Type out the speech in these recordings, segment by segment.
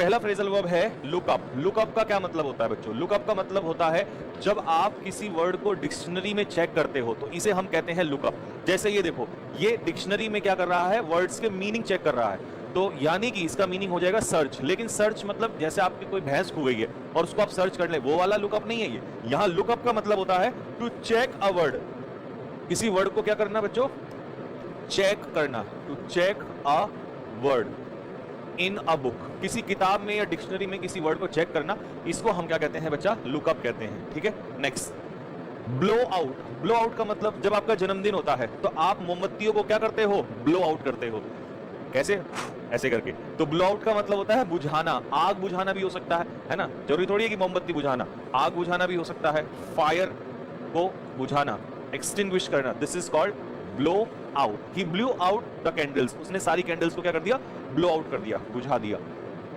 पहला phrasal verb है lookup. Lookup का क्या मतलब होता है बच्चों? लुकअप का मतलब होता है जब आप किसी वर्ड को डिक्शनरी में चेक करते हो तो इसे हम कहते हैं लुकअप। जैसे ये देखो, ये डिक्शनरी में क्या कर रहा है? वर्ड्स के मीनिंग चेक कर रहा है। तो यानी कि इसका मीनिंग हो जाएगा सर्च। लेकिन सर्च मतलब जैसे आपकी कोई भैंस खो गई है और उसको आप सर्च कर ले, वो वाला लुकअप नहीं है ये। यहां लुकअप का मतलब होता है टू चेक अ वर्ड। किसी वर्ड को क्या करना बच्चों? चेक करना। To check a word in a book. किसी किताब में या डिक्शनरी में किसी वर्ड को चेक करना, इसको हम क्या कहते हैं बच्चा? लुकअप कहते हैं। ठीक है, next blow out. Blow out का मतलब जब आपका जन्मदिन होता है तो आप मोमबत्तियों को क्या करते हो? ब्लो आउट करते हो। कैसे? ऐसे करके। तो ब्लो आउट का मतलब होता है बुझाना। आग बुझाना भी हो सकता है ना? जरूरी थोड़ी है कि मोमबत्ती बुझाना, आग बुझाना भी हो सकता है। फायर को बुझाना, एक्सटिंग्विश करना, this is called blow out. He blew out the candles. उसने सारी कैंडल्स को क्या कर दिया? ब्लो आउट कर दिया, बुझा दिया।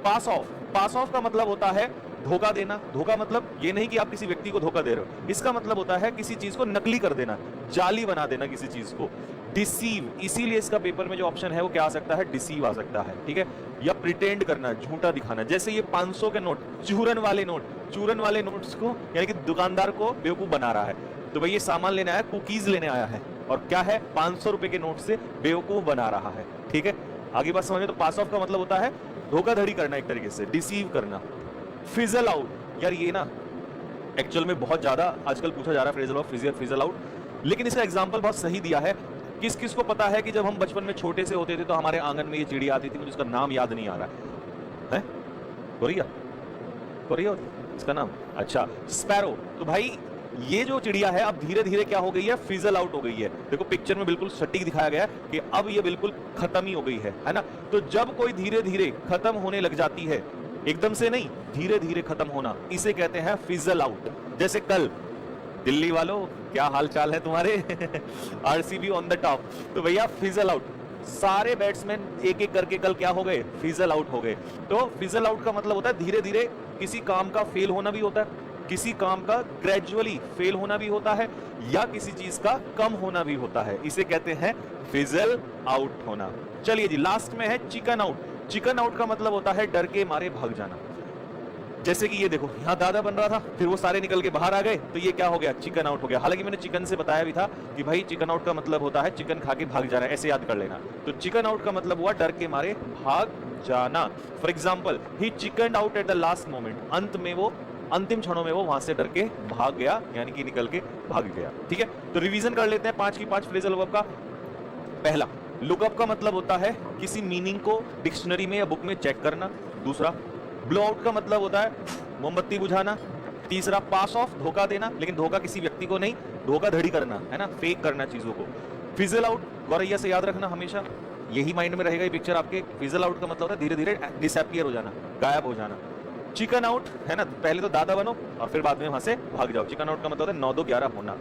पास ऑफ। पास ऑफ का मतलब होता है धोखा देना। धोखा मतलब ये नहीं कि आप किसी व्यक्ति को धोखा दे रहे हो, इसका मतलब होता है किसी चीज को नकली कर देना, जाली बना देना किसी चीज को। डिसीव, इसीलिए इसका पेपर में जो ऑप्शन है वो क्या आ सकता है? डिसीव आ सकता है। ठीक है, या प्रिटेंड करना, झूठा दिखाना। जैसे ये 500 के नोट, चूरन वाले नोट, चूरन वाले नोट्स को यानी कि दुकानदार को बेवकूफ बना रहा है। तो भाई ये सामान लेने आया, कुकीज लेने आया है, और क्या है? 500 रुपए के नोट से बेवकूफ बना रहा है। ठीक है, आगे बात समझे? तो पास ऑफ का मतलब होता है धोखाधड़ी करना, एक तरीके से डिसीव करना। फिजल आउट, यार ये ना एक्चुअल में बहुत ज्यादा आजकल पूछा जा रहा है फ्रेजल ऑफ फिजल आउट, लेकिन इसका एग्जांपल बहुत सही दिया है। किस किस को पता है कि जब हम बचपन में छोटे से होते थे तो हमारे आंगन में ये चिड़िया आती थी, मुझे उसका नाम याद नहीं आ रहा है। कोरिया, कोरिया इसका नाम, अच्छा स्पैरो। तो भाई ये जो चिड़िया है अब धीरे धीरे क्या हो गई है? फिजल आउट हो गई है। देखो पिक्चर में बिल्कुल सटीक दिखाया गया है कि अब ये बिल्कुल खत्म ही हो गई है ना? तो जब कोई धीरे धीरे खत्म होने लग जाती है, एकदम से नहीं, धीरे धीरे खत्म होना, इसे कहते हैं फिजल आउट। जैसे कल दिल्ली वालों क्या हाल चाल है तुम्हारे? RCB on the top. तो भैया फिजल आउट, सारे बैट्समैन एक एक करके कल क्या हो गए? फिजल आउट हो गए। तो फिजल आउट का मतलब होता है धीरे धीरे किसी काम का फेल होना भी होता है, किसी काम का ग्रेजुअली फेल होना भी होता है, या किसी चीज का कम होना भी होता है, इसे कहते हैं फिजल आउट होना। चलिए जी, लास्ट में है चिकन आउट। चिकन आउट का मतलब होता है डर के मारे भाग जाना। जैसे कि ये देखो, यहां दादा बन रहा था, फिर वो सारे निकल के बाहर आ गए, तो ये क्या हो गया? चिकन आउट हो गया। हालांकि मैंने चिकन से बताया भी था कि भाई चिकन आउट का मतलब होता है चिकन खा के भाग जाना, ऐसे याद कर लेना। तो चिकन आउट का मतलब हुआ डर के मारे भाग जाना। For example, he chicken out at the last moment. अंत में वो, अंतिम क्षणों में वो वहां से डर के भाग गया, यानी कि निकल के भाग गया। ठीक है, तो रिवीजन कर लेते हैं 5 की 5 फ्रेजल वर्ब का। पहला, लुकअप का मतलब होता है किसी मीनिंग को डिक्शनरी में या बुक में चेक करना। दूसरा, ब्लो आउट का मतलब होता है मोमबत्ती बुझाना। तीसरा, पास ऑफ, धोखा देना, लेकिन धोखा किसी व्यक्ति को नहीं, धोखाधड़ी करना है ना, फेक करना चीजों को। फिजल आउट, गौरैया से याद रखना हमेशा, यही माइंड में रहेगा ये पिक्चर आपके। फिजल आउट का मतलब होता है धीरे धीरे डिसअपीयर हो जाना, गायब हो जाना। चिकन आउट है ना, पहले तो दादा बनो और फिर बाद में वहां से भाग जाओ। चिकन आउट का मतलब होता है 9 2 11 होना।